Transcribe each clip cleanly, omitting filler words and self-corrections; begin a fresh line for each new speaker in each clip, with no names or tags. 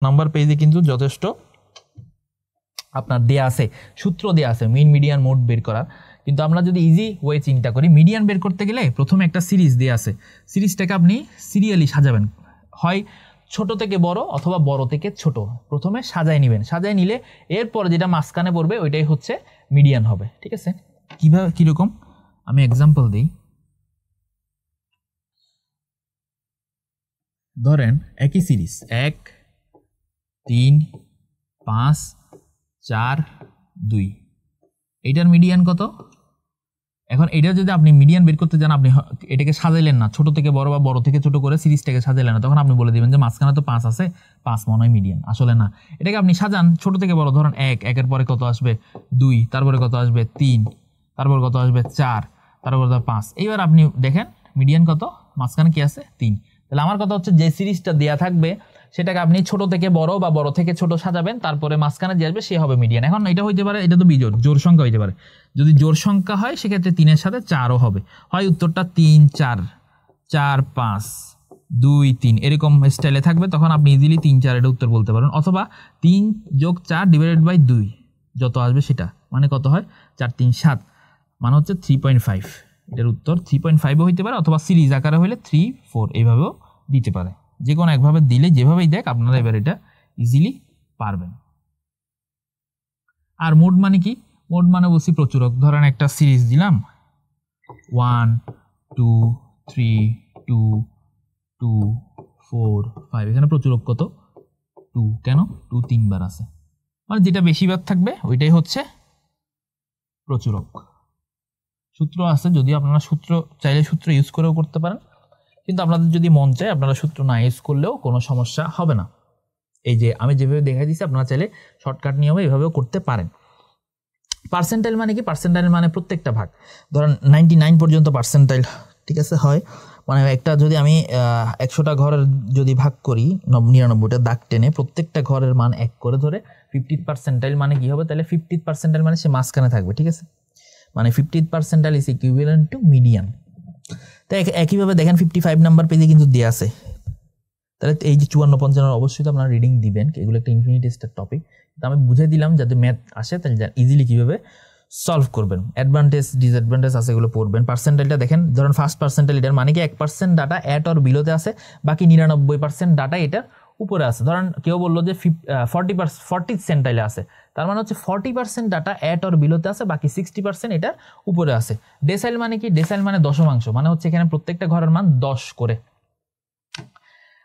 Number পেজে কিন্তু যথেষ্ট আপনার দেয়া আছে, সূত্র দেয়া আছে মিন মিডিয়ান মোড বের করার। কিন্তু আমরা যদি ইজি ওয়ে চিন্তা করি, মিডিয়ান বের করতে গেলে প্রথমে একটা সিরিজ দেয়া আছে, সিরিজটাকে আপনি সিরিয়ালি সাজাবেন, হয় ছোট থেকে বড় অথবা বড় থেকে ছোট, প্রথমে সাজায় নেবেন। সাজায় নিলে এরপর যেটা মাঝখানে পড়বে ওইটাই হচ্ছে মিডিয়ান হবে। ঠিক আছে, কিভাবে কীরকম আমি এক্সাম্পল দিই। ধরেন একই সিরিজ 1 3 5 4 2, এইটার মিডিয়ান কত? এখন এটা যদি আপনি মিডিয়ান বের করতে যান, আপনি এটাকে সাজাইলেন না, ছোট থেকে বড় বা বড় থেকে ছোট করে সিরিজটাকে সাজাইলেন না, তখন আপনি বলে দিবেন যে মাঝখানে তো 5 আছে, 5 মনে হয় মিডিয়ান। আসলে না, এটাকে আপনি সাজান ছোট থেকে বড়। ধরেন 1, একের পরে কত আসবে 2, তারপরে কত আসবে 3, তারপর কত আসবে 4, তারপর 5। এইবার আপনি দেখেন মিডিয়ান কত, মাঝখানে কি আছে 3। তাহলে আমার কথা হচ্ছে যে সিরিজটা দেয়া থাকবে সেটাকে আপনি ছোট থেকে বড় বা বড় থেকে ছোট সাজাবেন, তারপরে মাঝখানে যে আসবে সে হবে মিডিয়ান। এখন এটা হইতে পারে, এটা তো বিজোড়, জোড় সংখ্যা হইতে পারে। যদি জোড় সংখ্যা হয় সেক্ষেত্রে 3-এর সাথে 4ও হবে, হয় উত্তরটা 3 4 4 5 2 3 এরকম স্টাইলে থাকবে, তখন আপনি ইজিলি 3 4 এটা উত্তর বলতে পারেন। অথবা 3 + 4 / 2 যত আসবে সেটা, মানে কত হয় 4 3 7, মানে হচ্ছে 3.5। এটার উত্তর 3.5ও হইতে পারে, অথবা সিরিজ আকারে হইলে 3 4 এইভাবেও দিতে পারে। যে কোনো একভাবে দিলে যেভাবেই দেখ আপনারা এবার এটা ইজিলি পারবেন। আর মোড মানে কি? মোড মানে বলছি প্রচুরক। ধরেন একটা সিরিজ দিলাম 1 2 3 2 2 4 5, এখানে প্রচুরক কত 2, কেন 2 3 বার আছে, মানে যেটা বেশিবার থাকবে ওইটাই হচ্ছে প্রচুরক। সূত্র আছে, যদি আপনারা সূত্র চাইলে সূত্র ইউজ করেও করতে পারেন, কিন্তু আপনাদের যদি মন চায় আপনারা সূত্র না ইউজ করলেও কোনো সমস্যা হবে না। এই যে আমি যেভাবে দেখাই দিচ্ছি আপনারা চাইলে শর্টকাট নিয়মে এইভাবেও করতে পারেন। পার্সেন্টাইল মানে কি? পার্সেন্টাইল মানে প্রত্যেকটা ভাগ। ধরেন 99 পর্যন্ত পার্সেন্টাইল, ঠিক আছে, হয় মানে একটা যদি আমি 100টা ঘরের যদি ভাগ করি 99টা দাগ টেনে প্রত্যেকটা ঘরের মান 1 করে ধরে 50th পার্সেন্টাইল মানে কি হবে? তাহলে 50th পার্সেন্টাইল মানে সে মাঝখানে থাকবে, ঠিক আছে, মানে 50th percentile is equivalent to median. তাই একইভাবে দেখেন 55 নাম্বার পেজে কিন্তু দেয়া আছে। তাহলে এই যে 54 55 অবশ্যই তো আপনারা রিডিং দিবেন, এগুলো একটা ইনফিনিটি স্টার টপিক। তো আমি বুঝে দিলাম যাতে ম্যাথ আসে তাহলে ইজিলি কীভাবে সলভ করবেন। অ্যাডভান্টেজ ডিসঅ্যাডভান্টেজ আছে, এগুলো পড়বেন। পার্সেন্টাইলটা দেখেন, ধরেন ফার্স্ট পার্সেন্টাইল, এটার মানে কি 1% ডাটা অ্যাট অর বিলোতে আছে, বাকি 99% ডাটা এটার উপরে আছে। ধরেন কেউ বললো যে 40th সেন্টাইলে আছে, তার মানে হচ্ছে 40% ডাটা অ্যাট অর বিলোতে আছে, বাকি 60% এটার উপরে আছে। ডেসাইল মানে কি? ডেসাইল মানে দশমাংশ, মানে হচ্ছে এখানে প্রত্যেকটা ঘরের মান 10 করে।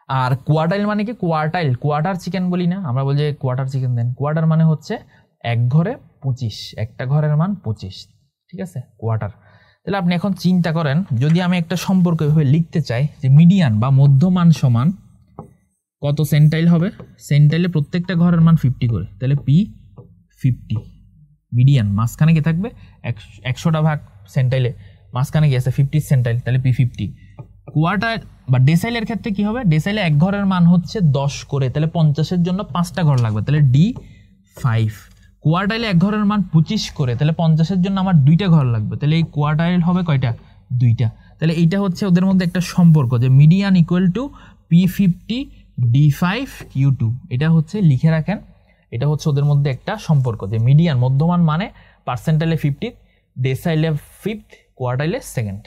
আর কোয়ার্টাইল মানে কি? কোয়ার্টাইল, কোয়ার্টার চিকেন বলি না আমরা, বলি যে কোয়ার্টার চিকেন দেন। কোয়ার্টার মানে হচ্ছে এক ঘরে 25, একটা ঘরের মান 25, ঠিক আছে, কোয়ার্টার। তাহলে আপনি এখন চিন্তা করেন, যদি আমি একটা সম্পর্ক এভাবে লিখতে চাই যে মিডিয়ান বা মধ্যমান সমান কত সেন্টাইল হবে? সেন্টাইলে প্রত্যেকটা ঘরের মান 50 করে, তাহলে পি 50। মিডিয়ান মাঝখানে কি থাকবে? 100টা ভাগ সেন্টাইলে মাঝখানে কি আছে? 50 সেন্টাইল, তাহলে পি 50। কোয়ার্টার বা ডেসাইলের ক্ষেত্রে কি হবে? ডেসাইলে এক ঘরের মান হচ্ছে 10 করে, তাহলে 50-এর জন্য 5টা ঘর লাগবে, তাহলে ডি 5। কোয়ার্টাইলে এক ঘরের মান 25 করে, তাহলে 50-এর জন্য আমার 2টা ঘর লাগবে, তাহলে এই কোয়ার্টাইল হবে কয়টা? 2টা। তাহলে এইটা হচ্ছে ওদের মধ্যে একটা সম্পর্ক যে median equal to P50 D5 Q2। এটা হচ্ছে লিখে রাখেন, এটা হচ্ছে ওদের মধ্যে একটা সম্পর্ক যে মিডিয়ান মধ্যমান মানে পার্সেন্টাইলে 50, ডেসাইলে 5th, কোয়ার্টাইলে 2nd।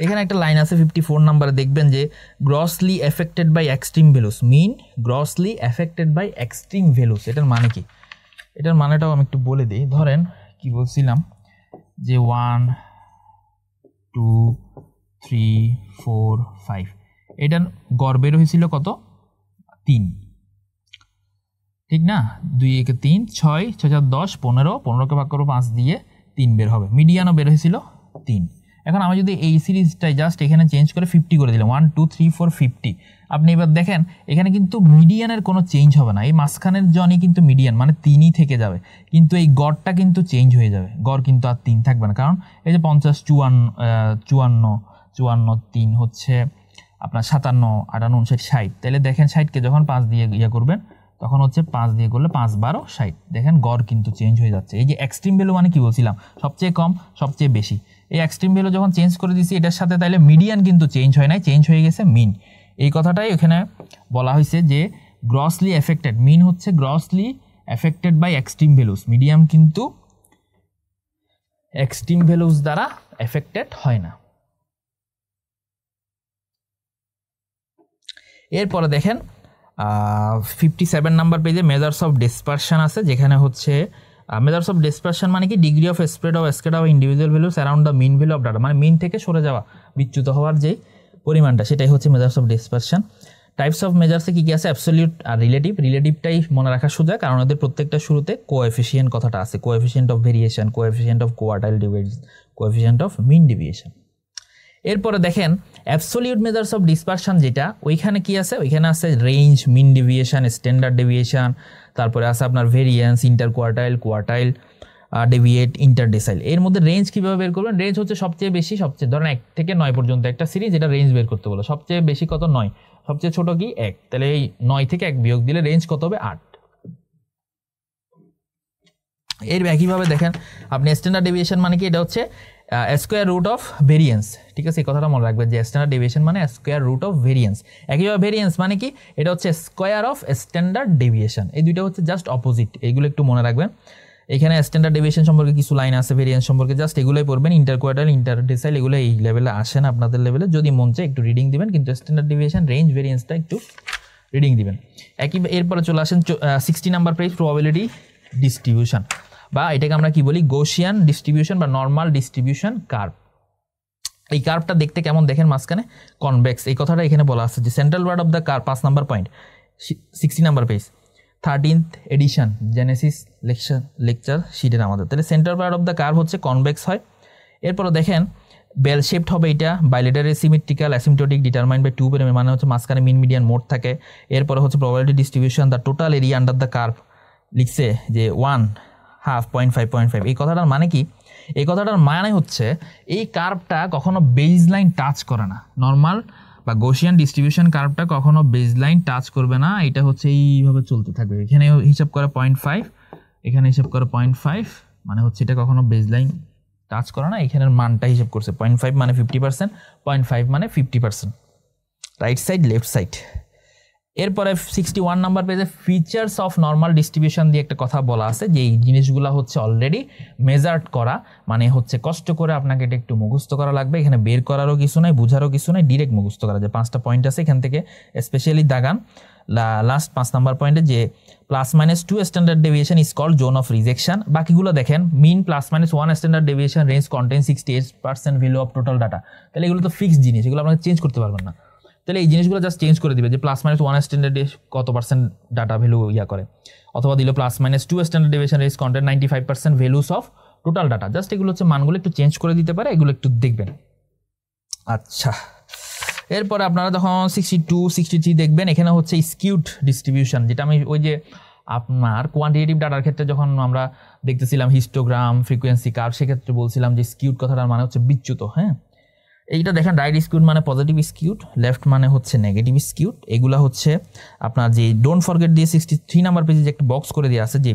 এখানে একটা লাইন আছে 54 নাম্বারে, দেখবেন যে grossly affected by extreme values, mean grossly affected by extreme values. এটার মানে কি? এটার মানেটাও আমি একটু বলে দিই। ধরেন কি বলছিলাম যে 1 2 3 4 5, এটার গড় বের হয়েছিল কত? 3, ঠিক না? 2 1 3 6 6 4 10 15, 15কে ভাগ করো 5 দিয়ে 3 বের হবে। মিডিয়ানও বের হয়েছিল 3। এখন আমি যদি এই সিরিজটাই জাস্ট এখানে চেঞ্জ করে 50 করে দিলাম, 1 2 3 4 50, আপনি এবার দেখেন এখানে কিন্তু মিডিয়ানের কোনো চেঞ্জ হবে না, এই মাঝখানের জনই কিন্তু মিডিয়ান মানে 3ই থেকে যাবে, কিন্তু এই গড়টা কিন্তু চেঞ্জ হয়ে যাবে, গড় কিন্তু আর 3 থাকবে না। কারণ এই যে 50 54 54 3 হচ্ছে আপনার 57 58 59 60, তাহলে দেখেন 60কে যখন 5 দিয়ে ইয়ে করবেন তখন হচ্ছে 5 দিয়ে করলে 5 12 60, দেখেন গড় কিন্তু চেঞ্জ হয়ে যাচ্ছে। এই যে এক্সট্রিম ভ্যালু মানে কি বলছিলাম? সবচেয়ে কম সবচেয়ে বেশি, এই এক্সট্রিম ভ্যালু যখন চেঞ্জ করে দিছি এটার সাথে, তাইলে মিডিয়ান কিন্তু চেঞ্জ হয় নাই, চেঞ্জ হয়ে গেছে মিন। এই কথাটাই এখানে বলা হয়েছে যে গ্রসলি এফেক্টেড, মিন হচ্ছে grossly affected by extreme values, median কিন্তু এক্সট্রিম ভ্যালুস দ্বারা এফেক্টেড হয় না। এরপরে দেখেন 57 নাম্বার পেজে মেজার্স অফ ডিসপারশন আছে, যেখানে হচ্ছে মেজার্স অফ ডিসপারশন মানে কি degree of spread of scatter of individual values around the mean value of data, মানে মিন থেকে সরে যাওয়া, বিচ্যুত হওয়ার যে পরিমাণটা, সেটাই হচ্ছে measures of dispersion. Types of মেজার্সে কী কী আছে? অ্যাবসলিউট আর রিলেটিভ। রিলেটিভটাই মনে রাখা সোজা, কারণ ওদের প্রত্যেকটা শুরুতে কোএফিসিয়েন্ট কথাটা আছে, coefficient of variation, coefficient of quartile deviation, coefficient of mean deviation. এরপরে দেখেন অ্যাবসলিউট মেজার্স অফ ডিসপারশন যেটা, ওইখানে কি আছে? ওইখানে আছে range, mean deviation, standard deviation, তারপরে আছে আপনার variance, interquartile, quartile deviate, interdecile. এর মধ্যে রেঞ্জ কীভাবে বের করবেন? রেঞ্জ হচ্ছে সবচেয়ে বেশি, সবচেয়ে ধরেন 1 থেকে 9 পর্যন্ত একটা সিরিজ, এটা রেঞ্জ বের করতে বলো। সবচেয়ে বেশি কত? 9। সবচেয়ে ছোট কি? 1। তাহলে এই 9 থেকে 1 বিয়োগ দিলে রেঞ্জ কত হবে? 8। এর একইভাবে দেখেন আপনি স্ট্যান্ডার্ড ডেভিয়েশন মানে কি? এটা হচ্ছে স্কোয়ার রুট অফ ভেরিয়েন্স, ঠিক আছে? এই কথাটা মনে রাখবেন যে স্ট্যান্ডার্ড ডেভিয়েশন মানে স্কোয়ার রুট অফ ভেরিয়েন্স। একইভাবে ভেরিয়েন্স মানে কি? এটা হচ্ছে স্কোয়ার অফ স্ট্যান্ডার্ড ডেভিয়েশন। এই দুইটা হচ্ছে জাস্ট অপোজিট, এইগুলো একটু মনে রাখবেন। এখানে স্ট্যান্ডার্ড ডেভিয়েশন সম্পর্কে কিছু লাইন আছে, ভেরিয়েন্স সম্পর্কে জাস্ট এগুলোই পড়বেন। ইন্টার কোয়ার্টাইল, ইন্টার ডেসাইল এগুলো এই লেভেলে আসে না আপনাদের লেভেলে, যদি মন চায় একটু রিডিং দিবেন, কিন্তু স্ট্যান্ডার্ড ডেভিয়েশন, রেঞ্জ, ভেরিয়েন্সটা একটু রিডিং দিবেন। একই এরপরে চলে আসেন 60 নাম্বার পেজ, প্রবাবিলিটি ডিস্ট্রিবিউশন, বা এটাকে আমরা কি বলি? গৌসিয়ান ডিস্ট্রিবিউশন বা নর্মাল ডিস্ট্রিবিউশন কার্ভ। এই কার্ভটা দেখতে কেমন দেখেন? মাঝখানে কনভেক্স, এই কথাটা এখানে বলা আছে যে central ward of the curve, 5 number point, 60 number page, 13th edition Genesis lecture শিটের আমাদের। তাহলে central ward of the curve হচ্ছে কনভেক্স হয়। এরপরে দেখেন বেল শেপড হবে, এটা bilaterally symmetrical, asymptotic, determined by 2 parameter, মানে হচ্ছে মাঝখানে মিন মিডিয়ান মোড থাকে। এরপরে হচ্ছে probability distribution, the total area under the curve লিখছে যে 1/2, 0.5, এই কথাটার মানে কি? এই কথাটার মানে হচ্ছে এই কার্ভটা কখনো বেজ লাইন টাচ করে না। নর্মাল বা গৌসিয়ান ডিস্ট্রিবিউশন কার্ভটা কখনো বেজ লাইন টাচ করবে না, এটা হচ্ছে এইভাবে চলতে থাকবে। এখানে হিসাব করে 0.5, এখানে হিসাব করে 0.5, মানে হচ্ছে এটা কখনো বেজ লাইন টাচ করে না। এখানের মানটা হিসাব করছে 0.5 মানে 50%, 0.5 মানে 50%, রাইট সাইড, লেফট সাইড। এরপরে 61 নাম্বার পেজে ফিচার্স অফ নর্মাল ডিস্ট্রিবিউশন দিয়ে একটা কথা বলা আছে, যে এই জিনিসগুলো হচ্ছে অলরেডি মেজার্ড করা, মানে হচ্ছে কষ্ট করে আপনাকে এটা একটু মুখস্থ করা লাগবে। এখানে বের করারও কিছু নাই, বুঝারও কিছু নাই, ডিরেক্ট মুখস্থ করা। যে 5টা পয়েন্ট আছে এখান থেকে স্পেশালি দাগান লাস্ট 5 নাম্বার পয়েন্টে, যে +-2 standard deviation is called zone of rejection. বাকিগুলো দেখেন mean +-1 standard deviation, range contain 68% value of total data. তাহলে এগুলো তো ফিক্সড জিনিস, এগুলো আপনাকে চেঞ্জ করতে পারবেন না। তাহলে এই জিনিসগুলো জাস্ট চেঞ্জ করে দিবে যে +-1 স্ট্যান্ডার্ডে কত পার্সেন্ট ডাটা ভ্যালু করে, অথবা দিল +-2 standard deviation range content 95% values of total data. Just এগুলো হচ্ছে মানগুলো একটু চেঞ্জ করে দিতে পারে, এগুলো একটু দেখবেন। আচ্ছা, এরপরে আপনারা যখন 62, 63 দেখবেন, এখানে হচ্ছে স্কিউড ডিস্ট্রিবিউশন, যেটা আমি ওই যে আপনার কোয়ান্টিটেটিভ ডাটার ক্ষেত্রে যখন আমরা দেখতেছিলাম হিস্টোগ্রাম, ফ্রিকোয়েন্সি কার্ভ, সেক্ষেত্রে বলছিলাম যে স্কিউড কথাটার মানে হচ্ছে বিচ্যুত। হ্যাঁ, এইটা দেখেন রাইট স্কিউড মানে পজিটিভ স্কিউড, লেফট মানে হচ্ছে নেগেটিভ স্কিউড। এগুলা হচ্ছে আপনার যে ডোন্ট ফরগেট দিয়ে 63 নাম্বার পেজে যে একটা বক্স করে দেওয়া আছে, যে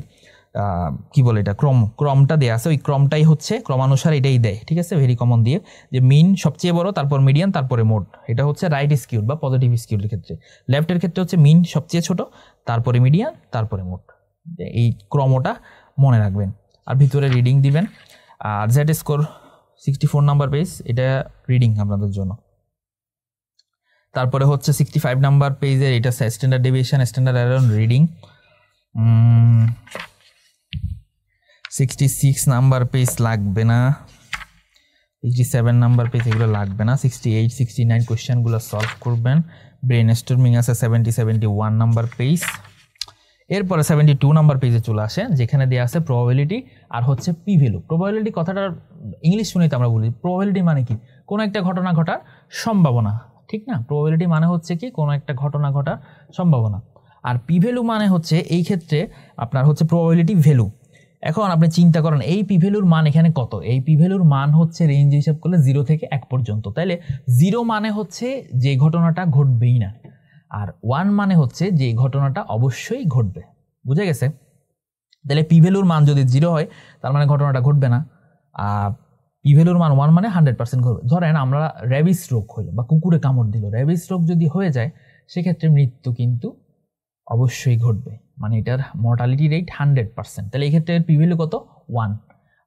কি বলে এটা, ক্রমটা দেওয়া আছে, ওই ক্রমটাই হচ্ছে ক্রমানুসার এটাই দেয়, ঠিক আছে? ভেরি কমন দিয়ে যে মিন সবচেয়ে বড়, তারপর মিডিয়ান, তারপরে মোড, এটা হচ্ছে রাইট স্কিউড বা পজিটিভ স্কিউডের ক্ষেত্রে। লেফটের ক্ষেত্রে হচ্ছে মিন সবচেয়ে ছোট, তারপরে মিডিয়ান, তারপরে মোড। এই ক্রমটা মনে রাখবেন, আর ভিতরে রিডিং দিবেন। আর জেড স্কোর 64 নাম্বার পেজ, এটা রিডিং আপনাদের জন্য। তারপরে হচ্ছে 65 নাম্বার পেজের এটা standard deviation, standard error reading. 66 number page লাগবে না, 67 নাম্বার পেজ এগুলো লাগবে না, 68, 69 কোয়েশ্চেনগুলো সলভ করবেন। ব্রেন স্টর্মিং আছে 70, 71 নাম্বার পেজ। এরপরে 72 নাম্বার পেজে চলে আসে, যেখানে দেওয়া আছে প্রবাবিলিটি আর হচ্ছে পি ভ্যালু। প্রবাবিলিটি কথাটার ইংলিশ শুনেই তো আমরা বলি, প্রবাবিলিটি মানে কি? কোনো একটা ঘটনা ঘটার সম্ভাবনা, ঠিক না? প্রবাবিলিটি মানে হচ্ছে কি? কোনো একটা ঘটনা ঘটার সম্ভাবনা। আর পি ভ্যালু মানে হচ্ছে এই ক্ষেত্রে আপনার হচ্ছে প্রবাবিলিটি ভ্যালু। এখন আপনি চিন্তা করেন এই পি ভ্যালুর মান এখানে কত? এই পি ভ্যালুর মান হচ্ছে রেঞ্জ হিসাব করলে 0 থেকে 1 পর্যন্ত। তাইলে 0 মানে হচ্ছে যে ঘটনাটা ঘটবেই না, আর 1 মানে হচ্ছে যে ঘটনাটা অবশ্যই ঘটবে। বুঝে গেছে? তাহলে পি ভ্যালুর মান যদি 0 হয় তার মানে ঘটনাটা ঘটবে না, আর পি ভ্যালুর মান 1 মানে 100% ঘটবে। ধরেন আমরা র্যাবিস রোগ হইলো বা কুকুরে কামড় দিল, র্যাবিস রোগ যদি হয়ে যায় সেক্ষেত্রে মৃত্যু কিন্তু অবশ্যই ঘটবে, মানে এটার মর্টালিটি রেট 100%। তাহলে এই ক্ষেত্রে পি ভ্যালু কত? 1।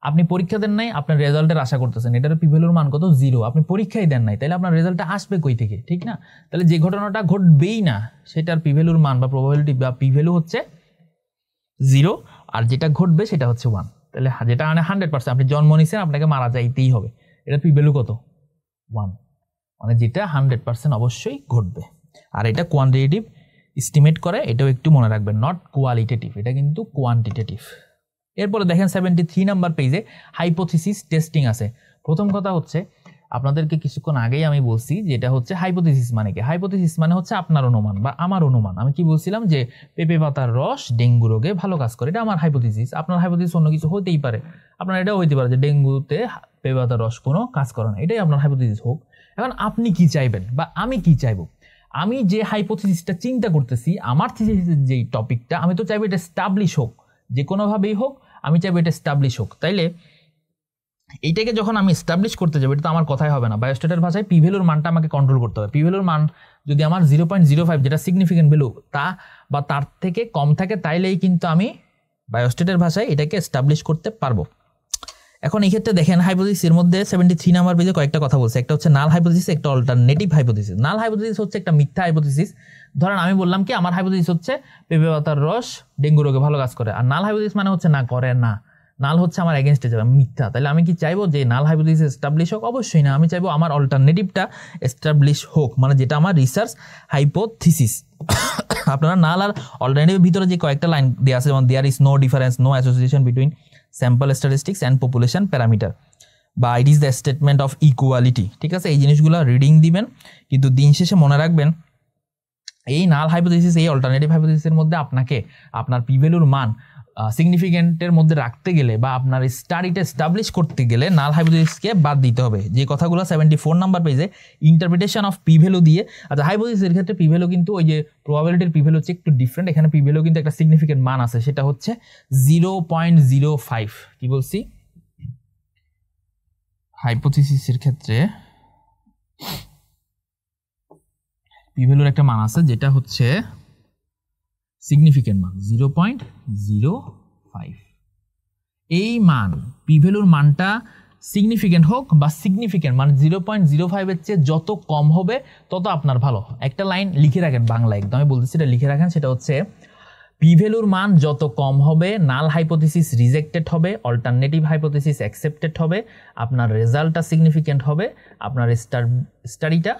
আপনি পরীক্ষা দেন নাই, আপনার রেজাল্টের আশা করতেছেন, এটার পি ভ্যালুর মান কত? 0। আপনি পরীক্ষাই দেন নাই, তাহলে আপনার রেজাল্টটা আসবে কই থেকে, ঠিক না? তাহলে যে ঘটনাটা ঘটবেই না সেটার পি ভ্যালুর মান বা প্রবাবিলিটি বা পি ভ্যালু হচ্ছে 0, আর যেটা ঘটবে সেটা হচ্ছে 1। তাহলে যেটা মানে 100%, আপনি জন্ম নিছেন, আপনাকে মারা যাইতেই হবে, এটার পি ভ্যালু কত? 1, মানে যেটা 100% অবশ্যই ঘটবে। আর এটা কোয়ান্টিটেটিভ এস্টিমেট করে, এটাও একটু মনে রাখবেন, নট কোয়ালিটেটিভ, এটা কিন্তু কোয়ান্টিটেটিভ। এরপরে দেখেন 73 নাম্বার পেজে হাইপোথিসিস টেস্টিং আছে। প্রথম কথা হচ্ছে আপনাদেরকে কিছুক্ষণ আগেই আমি বলছি যেটা হচ্ছে হাইপোথিসিস মানে কি। হাইপোথিসিস মানে হচ্ছে আপনার অনুমান বা আমার অনুমান। আমি কি বলছিলাম যে পেঁপে পাতার রস ডেঙ্গু রোগে ভালো কাজ করে, এটা আমার হাইপোথিসিস। আপনার হাইপোথিসিস অন্য কিছু হতেই পারে, আপনার এটাও হইতে পারে যে ডেঙ্গুতে পেঁপে পাতার রস কোনো কাজ করে না, এটাই আপনার হাইপোথিসিস হোক। এখন আপনি কি চাইবেন বা আমি কি চাইবো? আমি যে হাইপোথিসিসটা চিন্তা করতেছি, আমার থিসিসের যেই টপিকটা, আমি তো চাইবো এটা এস্টাবলিশ হোক, যে কোনোভাবেই হোক আমি চাইবো এটা এস্টাবলিশ হোক। তাইলে এইটাকে যখন আমি এস্টাবলিশ করতে যাবো, এটা তো আমার কথাই হবে না, বায়োস্ট্যাটের ভাষায় পি ভ্যালুর মানটা আমাকে কন্ট্রোল করতে হবে। পি ভ্যালুর মান যদি আমার 0.05 যেটা সিগনিফিকেন্ট ভ্যালু তা বা তার থেকে কম থাকে, তাইলেই কিন্তু আমি বায়োস্ট্যাটের ভাষায় এটাকে এস্টাবলিশ করতে পারবো। এখন এই ক্ষেত্রে দেখেন হাইপোথিসিসের মধ্যে 73 নাম্বার পেজে কয়েকটা কথা বলছে। একটা হচ্ছে নাল হাইপোথিসিস, একটা অল্টারনেটিভ হাইপোথিসিস। নাল হাইপোথিসিস হচ্ছে একটা মিথ্যা হাইপোথিসিস। ধরেন আমি বললাম কি আমার হাইপোথিসিস হচ্ছে পেঁপে পাতার রস ডেঙ্গু রোগে ভালো কাজ করে, আর নাল হাইপোথিসিস মানে হচ্ছে না করে না, নাল হচ্ছে আমার এগেনস্টে যাবে, মিথ্যা। তাহলে আমি কি চাইবো যে নাল হাইপোথিসিস এস্টাবলিশ হোক? অবশ্যই না, আমি চাইবো আমার অল্টারনেটিভটা এস্টাবলিশ হোক, মানে যেটা আমার রিসার্চ হাইপোথিসিস। আপনারা নাল আর অল্টারনেটিভের ভিতরে যে কয়েকটা লাইন দেওয়া আছে, যেমন there is no difference, no association between sample statistics and population parameter, বা it is the statement of equality, ঠিক আছে? এই জিনিসগুলো রিডিং দিবেন, কিন্তু দিন শেষে মনে রাখবেন এই নাল হাইপোথিসিস এই অল্টারনেটিভ হাইপোথিসিসের মধ্যে আপনাকে আপনার পি ভ্যালুর মান সিগনিফিকেন্টের মধ্যে রাখতে গেলে বা আপনার স্টাডিটা এস্টাবলিশ করতে গেলে নাল হাইপোথিসিসকে বাদ দিতে হবে। যে কথাগুলো 74 নাম্বার পেজে ইন্টারপ্রিটেশন অফ পি ভ্যালু দিয়ে, আচ্ছা হাইপোথিসিসের ক্ষেত্রে পি ভ্যালু কিন্তু ওই যে প্রবাবিলিটির পি ভ্যালু হচ্ছে একটু ডিফারেন্ট। এখানে পি ভ্যালু কিন্তু একটা সিগনিফিকেন্ট মান আছে, সেটা হচ্ছে 0.05। কি বলছি? হাইপোথিসিসের ক্ষেত্রে পি ভ্যালুর একটা মান আছে যেটা হচ্ছে সিগনিফিকেন্ট মান 0.05। এই মান পি ভ্যালুর মানটা সিগনিফিকেন্ট হোক বা সিগনিফিকেন্ট মানে 0.05 এর চেয়ে যত কম হবে তত আপনার ভালো। একটা লাইন লিখে রাখেন বাংলা, একদম আমি বলতেছি এটা লিখে রাখেন, সেটা হচ্ছে পি ভ্যালুর মান যত কম হবে নাল হাইপোথিসিস রিজেক্টেড হবে, অল্টারনেটিভ হাইপোথিসিস অ্যাকসেপ্টেড হবে, আপনার রেজাল্টটা সিগনিফিকেন্ট হবে, আপনার স্টাডিটা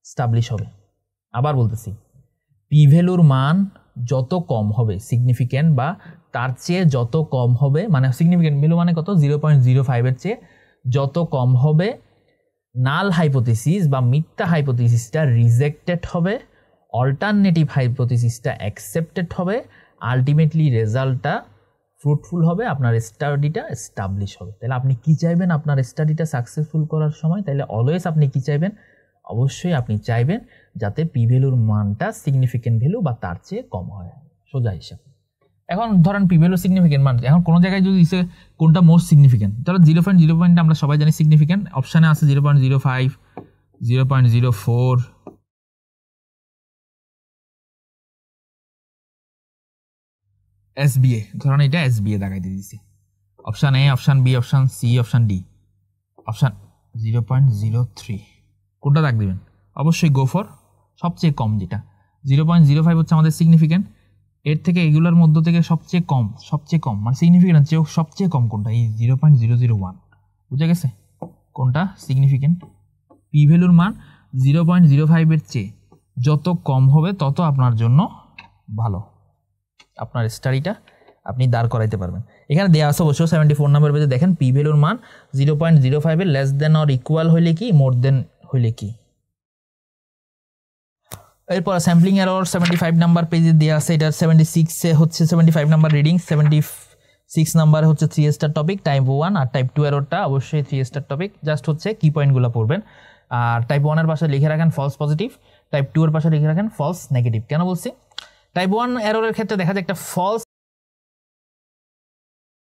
স্টাবলিশ হবে। আবার বলতেছি, পি ভ্যালুর মান যত কম হবে সিগনিফিকেন্ট বা তার চেয়ে যত কম হবে, মানে সিগনিফিকেন্ট ভ্যালু মানে কত? 0.05 এর চেয়ে যত কম হবে নাল হাইপোথিসিস বা মিথ্যা হাইপোথিসিসটা রিজেক্টেড হবে, অল্টারনেটিভ হাইপোথিসিসটা অ্যাকসেপ্টেড হবে, আলটিমেটলি রেজাল্টটা ফ্রুটফুল হবে, আপনার স্টাডিটা এস্টাবলিশ হবে। তাহলে আপনি কি চাইবেন আপনার স্টাডিটা সাকসেসফুল করার সময়? তাহলে অলওয়েজ আপনি কি চাইবেন? অবশ্যই আপনি চাইবেন যাতে পি ভ্যালুর মানটা সিগনিফিকেন্ট ভ্যালু বা তার চেয়ে কম হয়, সোজা হিসাব। এখন ধরেন পি ভ্যালু সিগনিফিকেন্ট মান, এখন কোনো জায়গায় যদি দিছে কোনটা মোস্ট সিগনিফিকেন্ট, ধরো 0.0 আমরা সবাই জানি সিগনিফিকেন্ট, অপশানে আছে 0.05, 0.04, SBA, ধরেন এটা SBA দেখাইতে দিয়েছি। Option A, option B, option C, option D, option 0.03, কোনটা দাগ দিবেন? অবশ্যই গো ফর সবচেয়ে কম যেটা 0.05 হচ্ছে আমাদের সিগনিফিকেন্ট। এর থেকে এগুলোর মধ্য থেকে সবচেয়ে কম মানে সিগনিফিকেন্ট হচ্ছে সবচেয়ে কম কোনটা? এই 0.001, বুঝা গেছে কোনটা সিগনিফিকেন্ট? পি ভ্যালুর মান 0.05 এর চেয়ে যত কম হবে তত আপনার জন্য ভালো, আপনার স্টাডিটা আপনি দাঁড় করাইতে পারবেন। এখানে দেওয়া আছে অবশ্য 74 নাম্বার পেজে দেখেন পি ভ্যালুর মান 0.05 এর লেস দেন অর ইকুয়াল হইলে কি, মোর দেন হইলে কি। এরপর স্যাম্পলিং এরর 75 নাম্বার পেজে দেওয়া আছে, এটা 76 হচ্ছে 75 নাম্বার রিডিং, 76 নাম্বারে হচ্ছে 3 স্টার টপিক টাইপ 1, আর টাইপ 2 এররটা অবশ্যই 3 স্টার টপিক। জাস্ট হচ্ছে কি পয়েন্টগুলো পড়বেন, আর টাইপ 1 এর পাশে লিখে রাখেন ফলস পজিটিভ, টাইপ 2 এর পাশে লিখে রাখেন ফলস নেগেটিভ। কেন বলছি? টাইপ 1 এররের ক্ষেত্রে দেখা যায় একটা ফলস